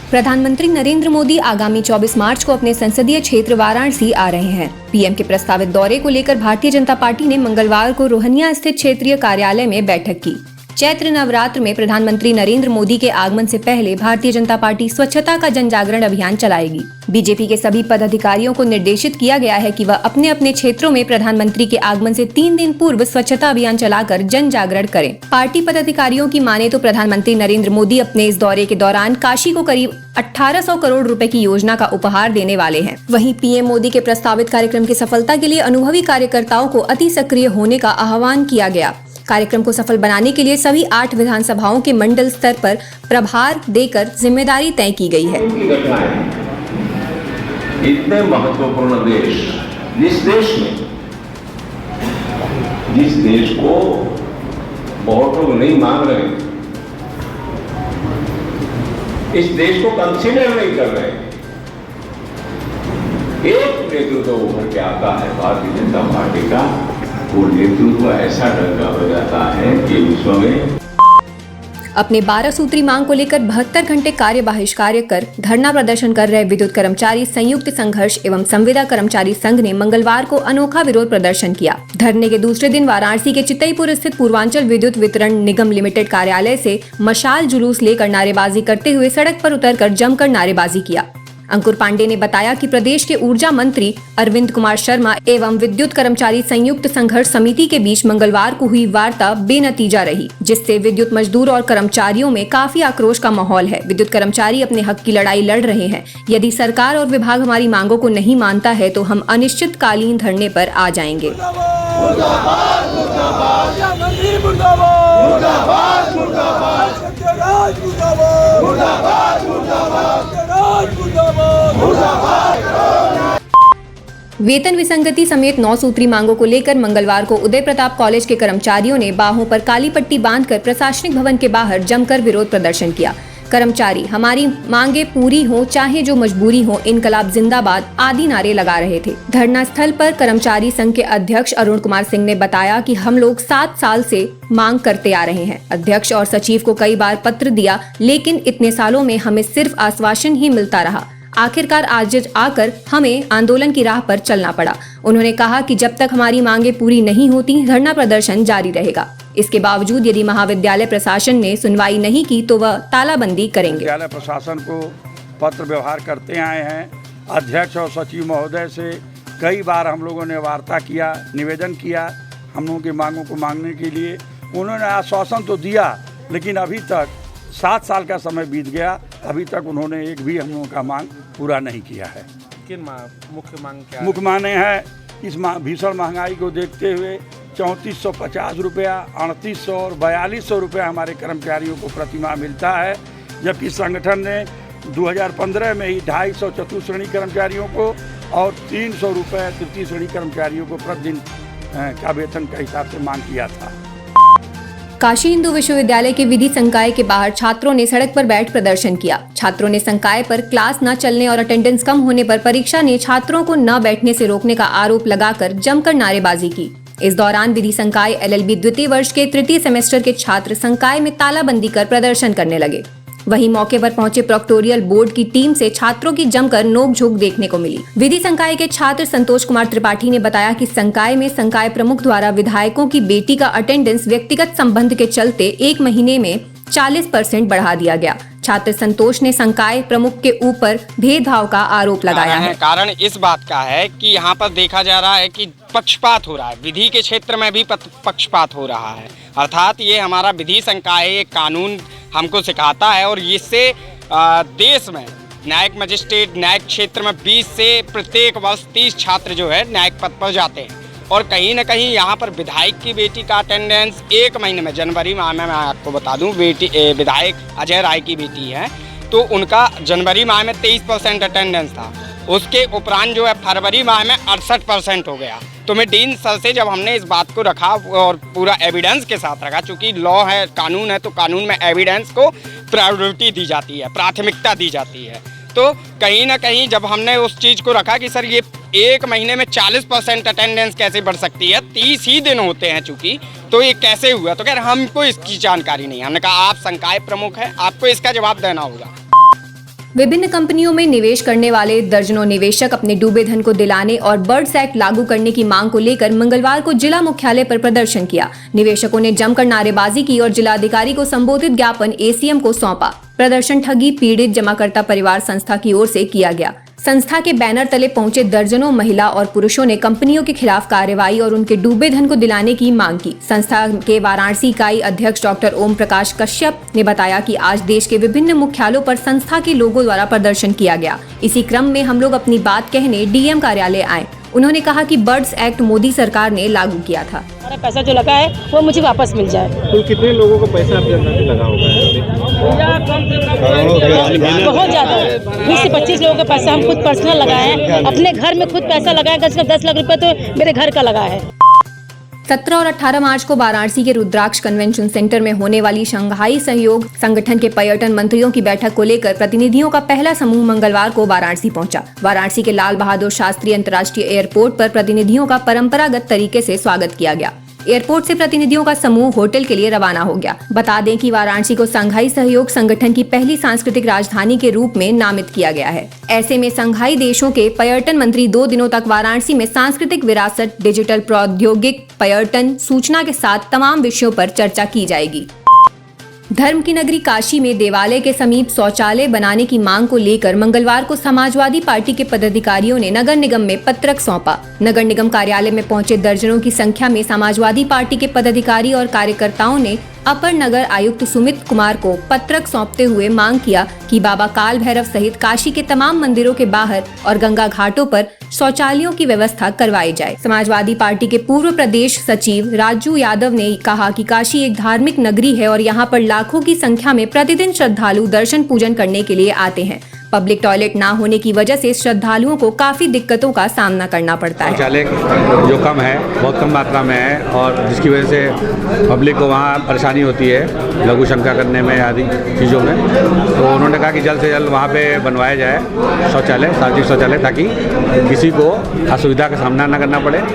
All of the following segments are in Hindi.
प्रधानमंत्री नरेंद्र मोदी आगामी 24 मार्च को अपने संसदीय क्षेत्र वाराणसी आ रहे हैं। पीएम के प्रस्तावित दौरे को लेकर भारतीय जनता पार्टी ने मंगलवार को रोहनिया स्थित क्षेत्रीय कार्यालय में बैठक की। चैत्र नवरात्र में प्रधानमंत्री नरेंद्र मोदी के आगमन से पहले भारतीय जनता पार्टी स्वच्छता का जन जागरण अभियान चलाएगी। बीजेपी के सभी पदाधिकारियों को निर्देशित किया गया है कि वह अपने अपने क्षेत्रों में प्रधानमंत्री के आगमन से 3 दिन पूर्व स्वच्छता अभियान चलाकर जन जागरण करें। पार्टी पदाधिकारियों की माने तो प्रधानमंत्री नरेंद्र मोदी अपने इस दौरे के दौरान काशी को करीब 1800 करोड़ रुपए की योजना का उपहार देने वाले हैं। वहीं पीएम मोदी के प्रस्तावित कार्यक्रम की सफलता के लिए अनुभवी कार्यकर्ताओं को अति सक्रिय होने का आह्वान किया गया। कार्यक्रम को सफल बनाने के लिए सभी 8 विधानसभाओं के मंडल स्तर पर प्रभार देकर जिम्मेदारी तय की गई है। इतने महत्वपूर्ण देश, जिस देश को बहुत लोग नहीं मान रहे, इस देश को कंसीडर नहीं कर रहे, एक नेतृत्व उभर के आता है भारतीय जनता पार्टी का। वो नेतृत्व ऐसा ढंग का हो जाता है कि विश्व में अपने 12 सूत्री मांग को लेकर 72 घंटे कार्य बहिष्कार कर धरना प्रदर्शन कर रहे विद्युत कर्मचारी संयुक्त संघर्ष एवं संविदा कर्मचारी संघ ने मंगलवार को अनोखा विरोध प्रदर्शन किया। धरने के दूसरे दिन वाराणसी के चितईपुर स्थित पूर्वांचल विद्युत वितरण निगम लिमिटेड कार्यालय से मशाल जुलूस लेकर नारेबाजी करते हुए सड़क पर उतरकर जमकर नारेबाजी किया। अंकुर पांडे ने बताया कि प्रदेश के ऊर्जा मंत्री अरविंद कुमार शर्मा एवं विद्युत कर्मचारी संयुक्त संघर्ष समिति के बीच मंगलवार को हुई वार्ता बेनतीजा रही, जिससे विद्युत मजदूर और कर्मचारियों में काफी आक्रोश का माहौल है। विद्युत कर्मचारी अपने हक की लड़ाई लड़ रहे हैं। यदि सरकार और विभाग हमारी मांगों को नहीं मानता है तो हम अनिश्चितकालीन धरने पर आ जाएंगे। वेतन विसंगति समेत 9 सूत्री मांगों को लेकर मंगलवार को उदय प्रताप कॉलेज के कर्मचारियों ने बाहों पर काली पट्टी बांधकर प्रशासनिक भवन के बाहर जमकर विरोध प्रदर्शन किया। कर्मचारी हमारी मांगे पूरी हो चाहे जो मजबूरी हो, इनकलाब जिंदाबाद आदि नारे लगा रहे थे। धरना स्थल पर कर्मचारी संघ के अध्यक्ष अरुण कुमार सिंह ने बताया कि हम लोग 7 साल से मांग करते आ रहे हैं। अध्यक्ष और सचिव को कई बार पत्र दिया, लेकिन इतने सालों में हमें सिर्फ आश्वासन ही मिलता रहा। आखिरकार आज आकर हमें आंदोलन की राह पर चलना पड़ा। उन्होंने कहा कि जब तक हमारी मांगे पूरी नहीं होती धरना प्रदर्शन जारी रहेगा। इसके बावजूद यदि महाविद्यालय प्रशासन ने सुनवाई नहीं की तो वह तालाबंदी करेंगे। विद्यालय प्रशासन को पत्र व्यवहार करते आए हैं। अध्यक्ष और सचिव महोदय से कई बार हम लोगों ने वार्ता किया, निवेदन किया हम लोगों की मांगों को मांगने के लिए। उन्होंने आश्वासन तो दिया, लेकिन अभी तक 7 साल का समय बीत गया, अभी तक उन्होंने एक भी हम लोगों का मांग पूरा नहीं किया है। किन मुख्य मांग क्या मुख्य मांगे हैं, इस भीषण महंगाई को देखते हुए 3450 रुपया, 3800 और 4200 रुपया हमारे कर्मचारियों को प्रतिमाह मिलता है, जबकि संगठन ने 2015 में ही 250 चतुर्थ श्रेणी कर्मचारियों को और 300 रुपये तृतीय श्रेणी कर्मचारियों को प्रतिदिन का वेतन के हिसाब से मांग किया था। काशी हिंदू विश्वविद्यालय के विधि संकाय के बाहर छात्रों ने सड़क पर बैठ प्रदर्शन किया। छात्रों ने संकाय पर क्लास न चलने और अटेंडेंस कम होने पर परीक्षा ने छात्रों को न बैठने से रोकने का आरोप लगाकर जमकर नारेबाजी की। इस दौरान विधि संकाय LLB द्वितीय वर्ष के तृतीय सेमेस्टर के छात्र संकाय में तालाबंदी कर प्रदर्शन करने लगे। वहीं मौके पर पहुंचे प्रोक्टोरियल बोर्ड की टीम से छात्रों की जमकर नोकझोंक देखने को मिली। विधि संकाय के छात्र संतोष कुमार त्रिपाठी ने बताया कि संकाय में संकाय प्रमुख द्वारा विधायकों की बेटी का अटेंडेंस व्यक्तिगत संबंध के चलते 1 महीने में 40% बढ़ा दिया गया। छात्र संतोष ने संकाय प्रमुख के ऊपर भेदभाव का आरोप लगाया है। कारण इस बात का है कि यहाँ पर देखा जा रहा है कि पक्षपात हो रहा है, विधि के क्षेत्र में भी पक्षपात हो रहा है। अर्थात ये हमारा विधि संकाय एक कानून हमको सिखाता है और इससे देश में न्यायिक मजिस्ट्रेट न्यायिक क्षेत्र में 20 से प्रत्येक वर्ष 30 छात्र जो है न्यायिक पद पर जाते हैं। और कहीं न कहीं यहाँ पर विधायक की बेटी का अटेंडेंस 1 महीने में, जनवरी माह में मैं आपको बता दूं, विधायक अजय राय की बेटी है तो उनका जनवरी माह में 23% अटेंडेंस था। उसके उपरांत जो है फरवरी माह में 68% हो गया। तो मैं डीन सर से जब हमने इस बात को रखा और पूरा एविडेंस के साथ रखा, चूँकि लॉ है, कानून है, तो कानून में एविडेंस को प्रायोरिटी दी जाती है, प्राथमिकता दी जाती है। तो कहीं ना कहीं जब हमने उस चीज़ को रखा कि सर ये 1 महीने में 40% अटेंडेंस कैसे बढ़ सकती है, 30 ही दिन होते हैं चूँकि, तो ये कैसे हुआ। तो खैर हमको इसकी जानकारी नहीं। हमने कहा आप संकाय प्रमुख हैं, आपको इसका जवाब देना होगा। विभिन्न कंपनियों में निवेश करने वाले दर्जनों निवेशक अपने डूबे धन को दिलाने और बर्ड्स एक्ट लागू करने की मांग को लेकर मंगलवार को जिला मुख्यालय पर प्रदर्शन किया। निवेशकों ने जमकर नारेबाजी की और जिलाधिकारी को संबोधित ज्ञापन एसीएम को सौंपा। प्रदर्शन ठगी पीड़ित जमाकर्ता परिवार संस्था की ओर से किया गया। संस्था के बैनर तले पहुंचे दर्जनों महिला और पुरुषों ने कंपनियों के खिलाफ कार्रवाई और उनके डूबे धन को दिलाने की मांग की। संस्था के वाराणसी इकाई अध्यक्ष डॉक्टर ओम प्रकाश कश्यप ने बताया कि आज देश के विभिन्न मुख्यालयों पर संस्था के लोगों द्वारा प्रदर्शन किया गया। इसी क्रम में हम लोग अपनी बात कहने डीएम कार्यालय आए। उन्होंने कहा कि बर्ड्स एक्ट मोदी सरकार ने लागू किया था। हमारा पैसा जो लगा है वो मुझे वापस मिल जाए। तो कितने लोगों को पैसा आपके अंदर लगा होगा? बहुत ज्यादा 20 से 25 लोगों का पैसा हम खुद पर्सनल लगाए हैं। अपने घर में खुद पैसा लगाए, 10 लाख रुपए तो मेरे घर का लगा है। 17 और 18 मार्च को वाराणसी के रुद्राक्ष कन्वेंशन सेंटर में होने वाली शंघाई सहयोग संगठन के पर्यटन मंत्रियों की बैठक को लेकर प्रतिनिधियों का पहला समूह मंगलवार को वाराणसी पहुंचा। वाराणसी के लाल बहादुर शास्त्री अंतर्राष्ट्रीय एयरपोर्ट पर प्रतिनिधियों का परंपरागत तरीके से स्वागत किया गया। एयरपोर्ट से प्रतिनिधियों का समूह होटल के लिए रवाना हो गया। बता दें कि वाराणसी को संघाई सहयोग संगठन की पहली सांस्कृतिक राजधानी के रूप में नामित किया गया है। ऐसे में संघाई देशों के पर्यटन मंत्री 2 दिनों तक वाराणसी में सांस्कृतिक विरासत, डिजिटल प्रौद्योगिक, पर्यटन, सूचना के साथ तमाम विषयों पर चर्चा की जाएगी। धर्म की नगरी काशी में देवालय के समीप शौचालय बनाने की मांग को लेकर मंगलवार को समाजवादी पार्टी के पदाधिकारियों ने नगर निगम में पत्रक सौंपा। नगर निगम कार्यालय में पहुंचे दर्जनों की संख्या में समाजवादी पार्टी के पदाधिकारी और कार्यकर्ताओं ने अपर नगर आयुक्त सुमित कुमार को पत्रक सौंपते हुए मांग किया कि बाबा काल भैरव सहित काशी के तमाम मंदिरों के बाहर और गंगा घाटों पर शौचालयों की व्यवस्था करवाई जाए। समाजवादी पार्टी के पूर्व प्रदेश सचिव राजू यादव ने कहा कि काशी एक धार्मिक नगरी है और यहाँ पर लाखों की संख्या में प्रतिदिन श्रद्धालु दर्शन पूजन करने के लिए आते हैं। पब्लिक टॉयलेट ना होने की वजह से श्रद्धालुओं को काफी दिक्कतों का सामना करना पड़ता है। शौचालय जो कम है, बहुत कम मात्रा में है और जिसकी वजह से पब्लिक को वहाँ परेशानी होती है लघु शंका करने में आदि चीज़ों में। तो उन्होंने कहा कि जल्द से जल्द वहाँ पे बनवाया जाए शौचालय, सार्वजनिक शौचालय, ताकि किसी को असुविधा का सामना न करना पड़े।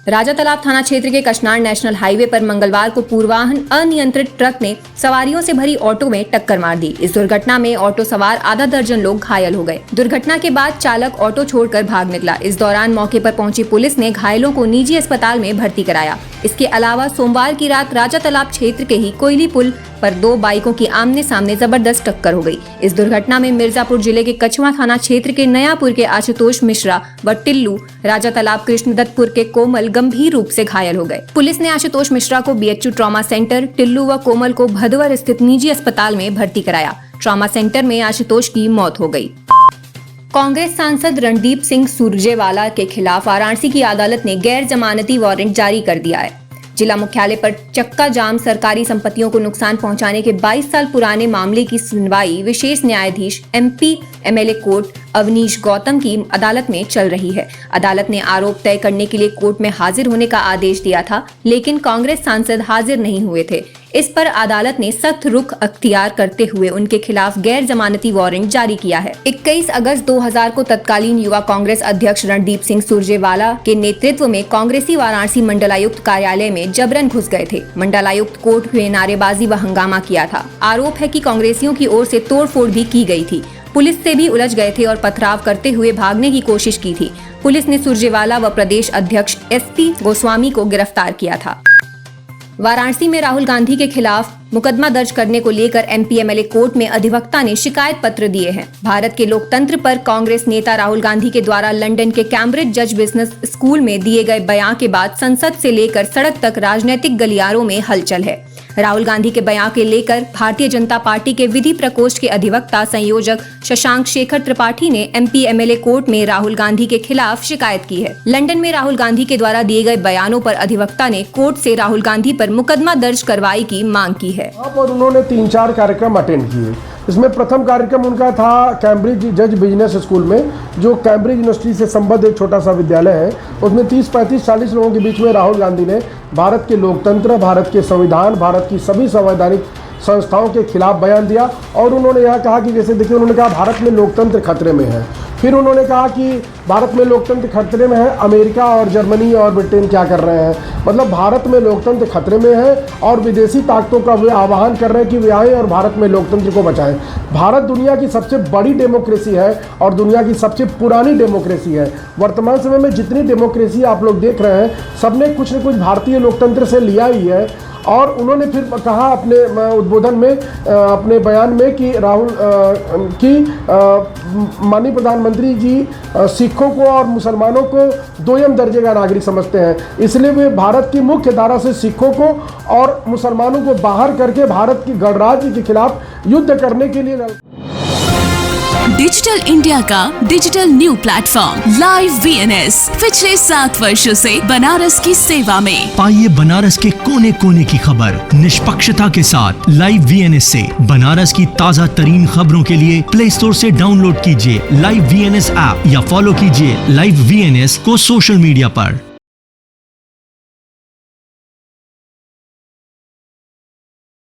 राजा तालाब थाना क्षेत्र के कशनार नेशनल हाईवे पर मंगलवार को पूर्वाहन अनियंत्रित ट्रक ने सवारियों से भरी ऑटो में टक्कर मार दी। इस दुर्घटना में ऑटो सवार आधा दर्जन लोग घायल हो गए। दुर्घटना के बाद चालक ऑटो छोड़कर भाग निकला। इस दौरान मौके पर पहुंची पुलिस ने घायलों को निजी अस्पताल में भर्ती कराया। इसके अलावा सोमवार की रात राजा तालाब क्षेत्र के ही कोयली पुल पर 2 बाइकों की आमने सामने जबरदस्त टक्कर हो गई। इस दुर्घटना में मिर्जापुर जिले के कछुआ थाना क्षेत्र के नयापुर के आशुतोष मिश्रा व टिल्लू, राजा तालाब कृष्णदत्तपुर के कोमल गंभीर रूप से घायल हो गए। पुलिस ने आशुतोष मिश्रा को बीएचयू ट्रॉमा सेंटर, टिल्लू व कोमल को भदवर स्थित निजी अस्पताल में भर्ती कराया। ट्रॉमा सेंटर में आशुतोष की मौत हो गई। कांग्रेस सांसद रणदीप सिंह सुरजेवाला के खिलाफ वाराणसी की अदालत ने गैर जमानती वारंट जारी कर दिया है। जिला मुख्यालय पर चक्का जाम सरकारी संपत्तियों को नुकसान पहुंचाने के 22 साल पुराने मामले की सुनवाई विशेष न्यायाधीश MP MLA court Avnish Gautam की अदालत में चल रही है। अदालत ने आरोप तय करने के लिए कोर्ट में हाजिर होने का आदेश दिया था, लेकिन कांग्रेस सांसद हाजिर नहीं हुए थे। इस पर अदालत ने सख्त रुख अख्तियार करते हुए उनके खिलाफ गैर जमानती वारंट जारी किया है। 21 अगस्त 2000 को तत्कालीन युवा कांग्रेस अध्यक्ष रणदीप सिंह सुरजेवाला के नेतृत्व में कांग्रेसी वाराणसी मंडलायुक्त कार्यालय में जबरन घुस गए थे। मंडलायुक्त कोर्ट में नारेबाजी व हंगामा किया था। आरोप है कि कांग्रेसियों की ओर से तोड़फोड़ भी की गई थी। पुलिस से भी उलझ गए थे और पथराव करते हुए भागने की कोशिश की थी। पुलिस ने सुरजेवाला व प्रदेश अध्यक्ष एसपी गोस्वामी को गिरफ्तार किया था। वाराणसी में राहुल गांधी के खिलाफ मुकदमा दर्ज करने को लेकर एमपी एमएलए कोर्ट में अधिवक्ता ने शिकायत पत्र दिए हैं। भारत के लोकतंत्र पर कांग्रेस नेता राहुल गांधी के द्वारा लंदन के कैम्ब्रिज जज बिजनेस स्कूल में दिए गए बयान के बाद संसद से लेकर सड़क तक राजनीतिक गलियारों में हलचल है। राहुल गांधी के बयान के लेकर भारतीय जनता पार्टी के विधि प्रकोष्ठ के अधिवक्ता संयोजक शशांक शेखर त्रिपाठी ने एमपी एमएलए कोर्ट में राहुल गांधी के खिलाफ शिकायत की है। लंदन में राहुल गांधी के द्वारा दिए गए बयानों पर अधिवक्ता ने कोर्ट से राहुल गांधी पर मुकदमा दर्ज करवाई की मांग की है। और उन्होंने 3-4 कार्यक्रम अटेंड किए। इसमें प्रथम कार्यक्रम उनका था कैम्ब्रिज जज बिजनेस स्कूल में, जो कैम्ब्रिज यूनिवर्सिटी से संबद्ध एक छोटा सा विद्यालय है। उसमें 30, 35, 40 लोगों के बीच में राहुल गांधी ने भारत के लोकतंत्र, भारत के संविधान, भारत की सभी संवैधानिक संस्थाओं के खिलाफ बयान दिया। और उन्होंने यह कहा कि जैसे देखिए, उन्होंने कहा भारत में लोकतंत्र खतरे में है। फिर उन्होंने कहा कि भारत में लोकतंत्र खतरे में है, अमेरिका और जर्मनी और ब्रिटेन क्या कर रहे हैं। मतलब भारत में लोकतंत्र खतरे में है और विदेशी ताकतों का वे आह्वान कर रहे हैं कि वे आएँ और भारत में लोकतंत्र को बचाएं। भारत दुनिया की सबसे बड़ी डेमोक्रेसी है और दुनिया की सबसे पुरानी डेमोक्रेसी है। वर्तमान समय में जितनी डेमोक्रेसी आप लोग देख रहे हैं, सबने कुछ न कुछ भारतीय लोकतंत्र से लिया ही है। और उन्होंने फिर कहा अपने उद्बोधन में, अपने बयान में कि माननीय प्रधानमंत्री जी सिखों को और मुसलमानों को दोयम दर्जे का नागरिक समझते हैं, इसलिए वे भारत की मुख्य धारा से सिखों को और मुसलमानों को बाहर करके भारत की गणराज्य के खिलाफ युद्ध करने के लिए डिजिटल इंडिया का digital new platform live VNS पिछले 7 वर्षों से बनारस की सेवा में। पाइए बनारस के कोने कोने की खबर निष्पक्षता के साथ। लाइव VNS से बनारस की ताज़ा तरीन खबरों के लिए प्ले स्टोर से डाउनलोड कीजिए लाइव VNS ऐप या फॉलो कीजिए लाइव VNS को सोशल मीडिया पर।